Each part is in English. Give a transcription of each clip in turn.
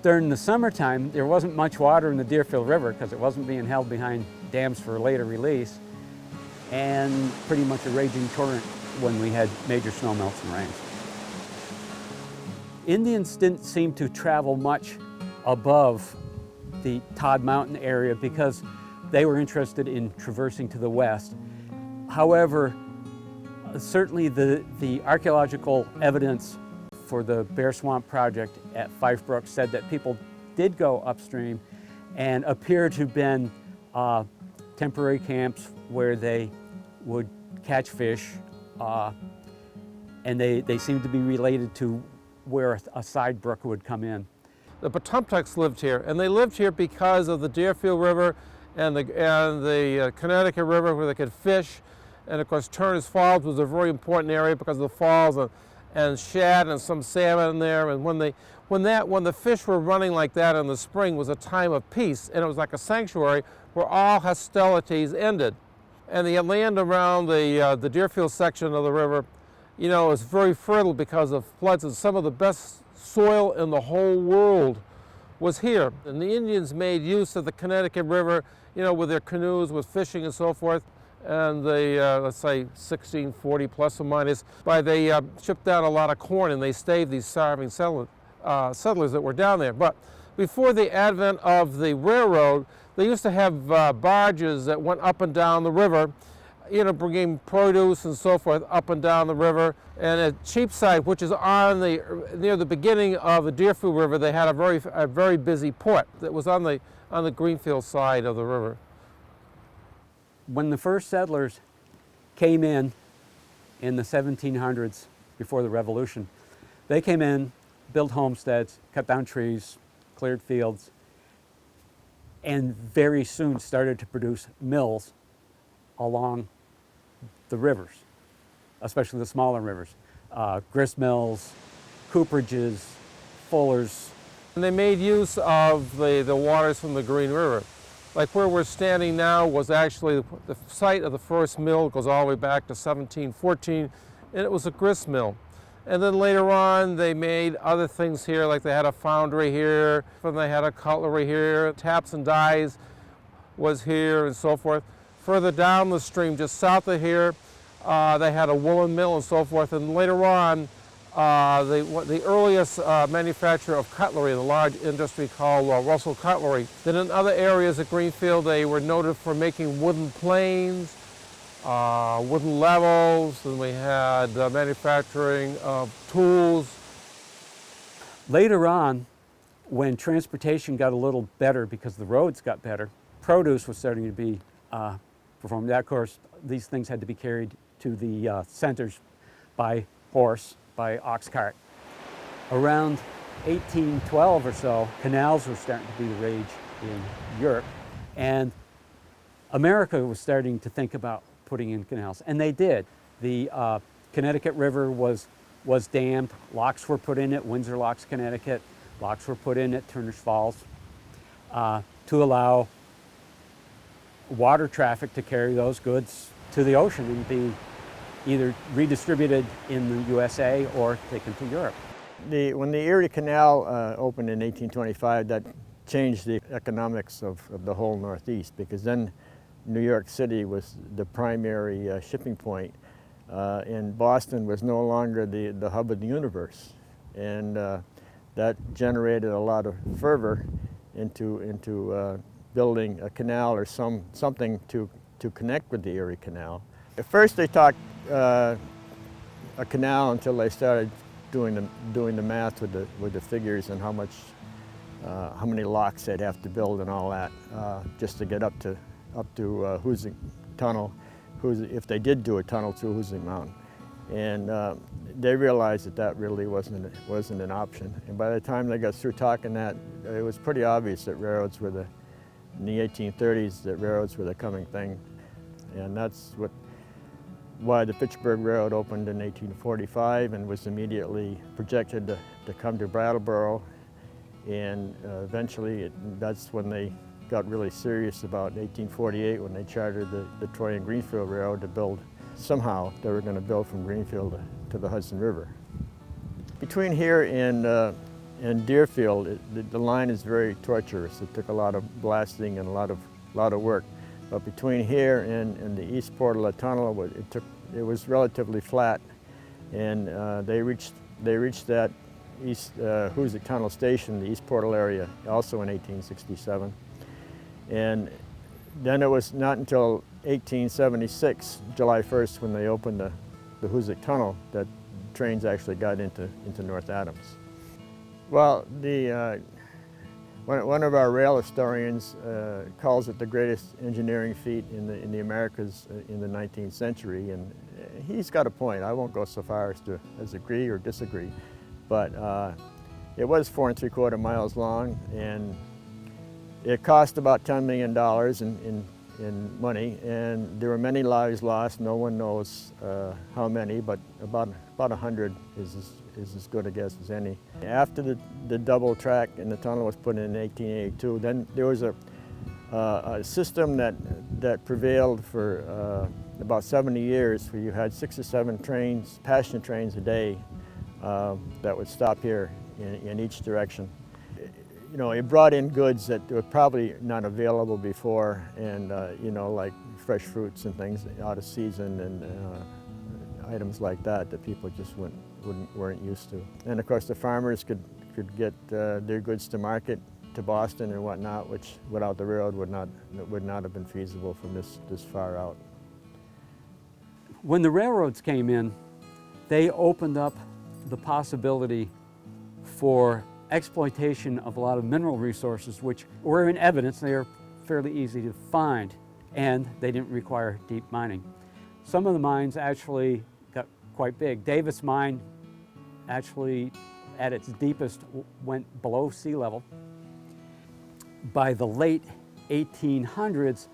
During the summertime, there wasn't much water in the Deerfield River because it wasn't being held behind dams for later release, and pretty much a raging torrent when we had major snowmelts and rains. Indians didn't seem to travel much above the Todd Mountain area because they were interested in traversing to the west. However, certainly the archaeological evidence for the Bear Swamp project at Fife Brook said that people did go upstream and appear to have been temporary camps where they would catch fish, and they seemed to be related to where a side brook would come in. The Potumtucks lived here, and they lived here because of the Deerfield River and the Connecticut River where they could fish. And of course, Turner's Falls was a very important area because of the falls and shad and some salmon in there. And when the fish were running like that in the spring was a time of peace, and it was like a sanctuary where all hostilities ended. And the land around the Deerfield section of the river, you know, is very fertile because of floods, and some of the best soil in the whole world was here. And the Indians made use of the Connecticut River, you know, with their canoes, with fishing and so forth. And they, let's say 1640 plus or minus, they shipped out a lot of corn, and they staved these starving settlers that were down there. But before the advent of the railroad, they used to have barges that went up and down the river, you know, bringing produce and so forth up and down the river. And at Cheapside, which is near the beginning of the Deerfield River, they had a very busy port that was on the Greenfield side of the river. When the first settlers came in the 1700s, before the Revolution, they came in, built homesteads, cut down trees, cleared fields, and very soon started to produce mills along the rivers, especially the smaller rivers. Grist mills, cooperages, fullers. And they made use of the waters from the Green River. Like where we're standing now was actually the site of the first mill. It goes all the way back to 1714, and it was a grist mill. And then later on, they made other things here, like they had a foundry here, and they had a cutlery here, taps and dies was here, and so forth. Further down the stream, just south of here, they had a woolen mill and so forth. And later on, the earliest manufacturer of cutlery, the large industry called Russell Cutlery. Then in other areas at Greenfield, they were noted for making wooden planes, wooden levels, and we had manufacturing of tools. Later on, when transportation got a little better because the roads got better, produce was starting to be performed. Of course, these things had to be carried to the centers by horse, by ox cart. Around 1812 or so, canals were starting to be the rage in Europe, and America was starting to think about putting in canals, and they did. The Connecticut River was dammed, locks were put in at Windsor Locks, Connecticut, locks were put in at Turner's Falls to allow water traffic to carry those goods to the ocean and be either redistributed in the USA or taken to Europe. When the Erie Canal opened in 1825, that changed the economics of the whole Northeast, because then New York City was the primary shipping point, and Boston was no longer the hub of the universe. And that generated a lot of fervor into building a canal or something to connect with the Erie Canal. At first they talked a canal until they started doing the math with the figures and how many locks they'd have to build and all that just to get up to Hoosic Tunnel, if they did do a tunnel through Hoosic Mountain. And they realized that really wasn't an option. And by the time they got through talking that, it was pretty obvious that railroads were in the 1830s, that railroads were the coming thing. And that's why the Fitchburg Railroad opened in 1845 and was immediately projected to come to Brattleboro. And eventually, that's when they got really serious about 1848, when they chartered the Troy and Greenfield Railroad to build. Somehow, they were going to build from Greenfield to the Hudson River. Between here and and Deerfield, the line is very tortuous. It took a lot of blasting and a lot of work. But between here and the east portal of the tunnel, it was relatively flat, and they reached that east Hoosick Tunnel station, the east portal area, also in 1867. And then it was not until 1876, July 1st, when they opened the Hoosick Tunnel, that trains actually got into North Adams. Well, one of our rail historians calls it the greatest engineering feat in the Americas in the 19th century, and he's got a point. I won't go so far as to agree or disagree, but it was 4 3/4 miles long, and it cost about $10 million in money, and there were many lives lost. No one knows how many, but about 100 is as good a guess as any. After the double track and the tunnel was put in 1882, then there was a system that prevailed for about 70 years, where you had 6 or 7 trains, passenger trains a day, that would stop here in each direction. You know, it brought in goods that were probably not available before, and you know, like fresh fruits and things out of season, and items like that people just weren't used to. And of course, the farmers could get their goods to market, to Boston and whatnot, which without the railroad would not have been feasible from this far out. When the railroads came in, they opened up the possibility for exploitation of a lot of mineral resources, which were in evidence. They are fairly easy to find, and they didn't require deep mining. Some of the mines actually got quite big. Davis Mine actually, at its deepest, went below sea level. By the late 1800s,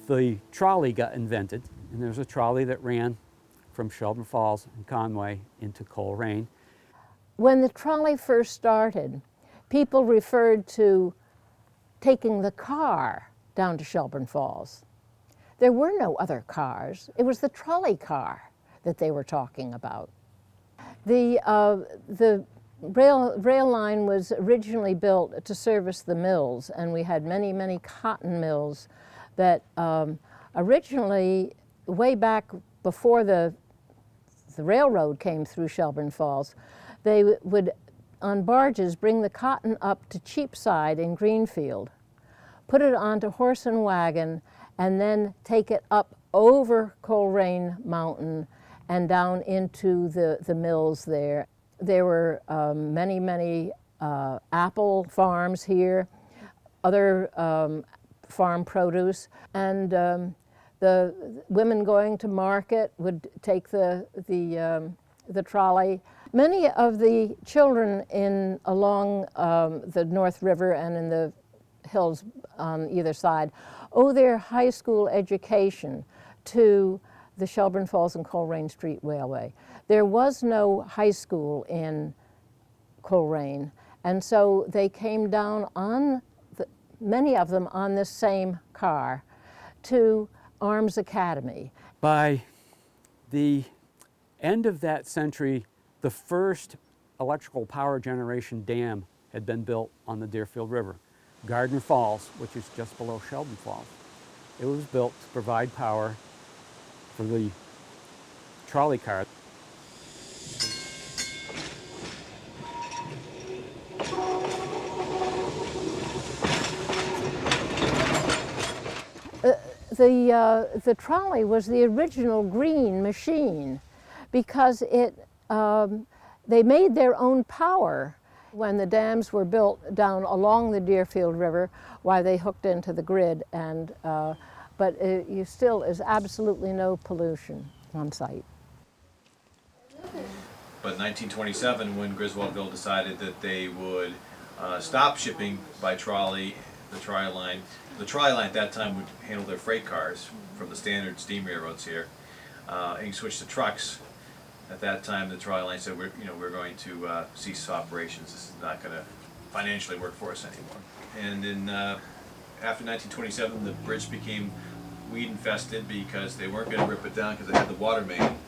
the trolley got invented, and there was a trolley that ran from Shelburne Falls and Conway into Coleraine. When the trolley first started, people referred to taking the car down to Shelburne Falls. There were no other cars. It was the trolley car that they were talking about. The rail line was originally built to service the mills, and we had many, many cotton mills that originally, way back before the railroad came through Shelburne Falls, they would, on barges, bring the cotton up to Cheapside in Greenfield, put it onto horse and wagon, and then take it up over Coleraine Mountain and down into the mills there. There were many, many apple farms here, other farm produce, and the women going to market would take the trolley. Many of the children along the North River and in the hills on either side owe their high school education to the Shelburne Falls and Coleraine Street Railway. There was no high school in Coleraine, and so they came down many of them on this same car, to Arms Academy. By the end of that century, the first electrical power generation dam had been built on the Deerfield River. Gardner Falls, which is just below Shelburne Falls. It was built to provide power for the trolley car. The trolley was the original green machine because they made their own power when the dams were built down along the Deerfield River, while they hooked into the grid, but you still is absolutely no pollution on site. But in 1927, when Griswoldville decided that they would stop shipping by trolley, the trolley line at that time would handle their freight cars from the standard steam railroads here, and you switched to trucks. At that time, the trolley line said, we're going to cease operations. This is not going to financially work for us anymore. And then after 1927, the bridge became weed infested because they weren't going to rip it down because it had the water main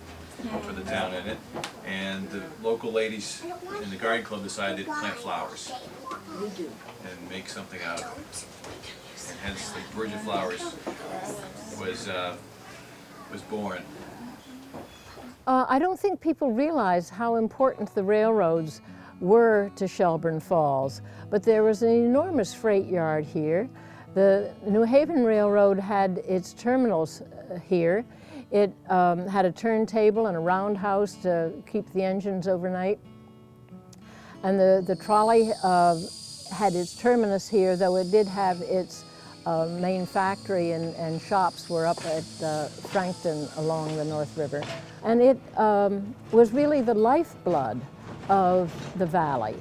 for the town in it. And the local ladies in the garden club decided to plant flowers and make something out of it. And hence the Bridge of Flowers was born. I don't think people realize how important the railroads were to Shelburne Falls, but there was an enormous freight yard here. The New Haven Railroad had its terminals here. It had a turntable and a roundhouse to keep the engines overnight. And the trolley had its terminus here, though it did have its main factory and shops were up at Frankton along the North River. And it was really the lifeblood of the valley.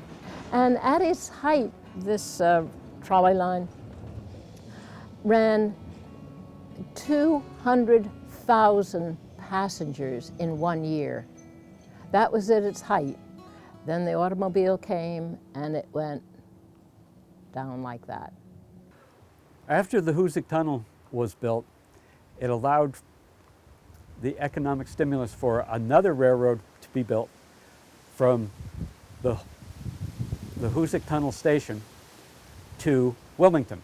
And at its height, this trolley line ran 200,000 passengers in 1 year. That was at its height. Then the automobile came and it went down like that. After the Hoosick Tunnel was built, it allowed the economic stimulus for another railroad to be built from the Hoosick Tunnel station to Wilmington.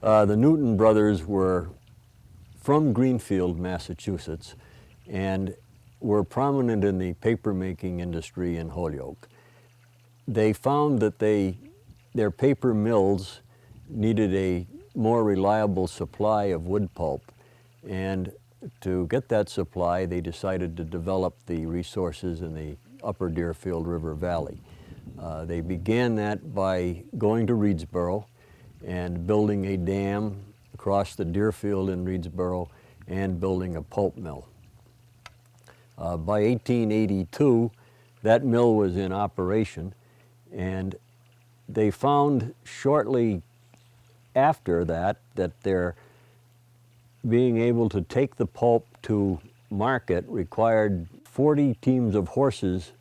The Newton brothers were from Greenfield, Massachusetts, and were prominent in the paper-making industry in Holyoke. They found that their paper mills needed a more reliable supply of wood pulp, and to get that supply, they decided to develop the resources in the upper Deerfield River Valley. They began that by going to Reedsboro and building a dam across the Deerfield in Reedsboro and building a pulp mill. By 1882, that mill was in operation, and they found shortly after that their being able to take the pulp to market required 40 teams of horses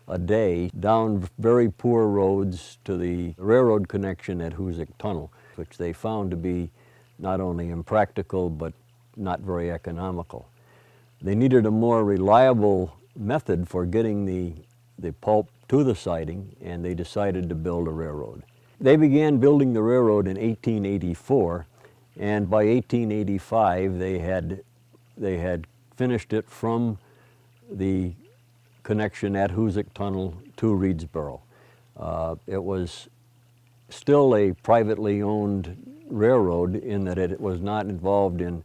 a day down very poor roads to the railroad connection at Hoosick Tunnel, which they found to be not only impractical but not very economical. They needed a more reliable method for getting the pulp to the siding, and they decided to build a railroad. They began building the railroad in 1884, and by 1885 they had finished it from the connection at Hoosick Tunnel to Reedsboro. It was still a privately owned railroad in that it was not involved in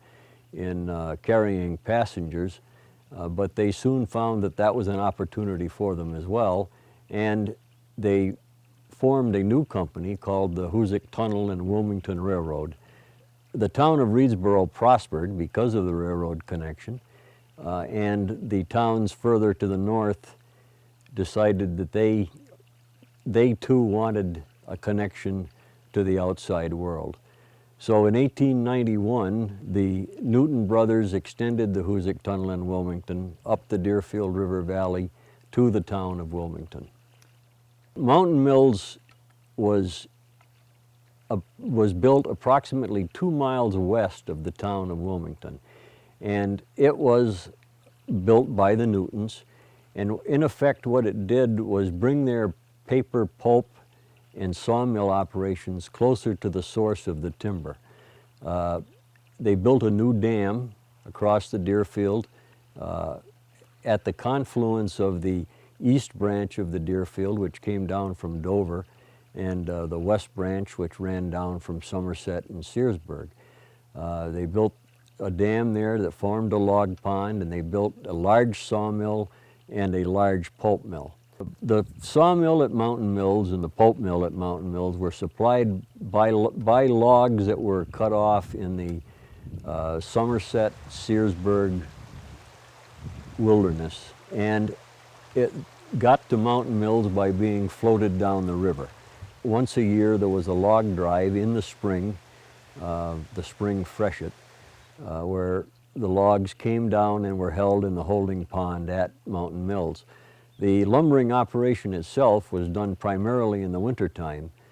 carrying passengers, but they soon found that that was an opportunity for them as well, and they formed a new company called the Hoosick Tunnel and Wilmington Railroad. The town of Reedsboro prospered because of the railroad connection, and the towns further to the north decided that they too wanted a connection to the outside world. So in 1891, the Newton brothers extended the Hoosick Tunnel in Wilmington up the Deerfield River Valley to the town of Wilmington. Mountain Mills was built approximately 2 miles west of the town of Wilmington, and it was built by the Newtons, and in effect what it did was bring their paper pulp and sawmill operations closer to the source of the timber. They built a new dam across the Deerfield at the confluence of the east branch of the Deerfield, which came down from Dover, and the west branch, which ran down from Somerset and Searsburg. They built a dam there that formed a log pond, and they built a large sawmill and a large pulp mill. The sawmill at Mountain Mills and the pulp mill at Mountain Mills were supplied by logs that were cut off in the Somerset, Searsburg wilderness, and it got to Mountain Mills by being floated down the river. Once a year there was a log drive in the spring freshet, where the logs came down and were held in the holding pond at Mountain Mills. The lumbering operation itself was done primarily in the wintertime,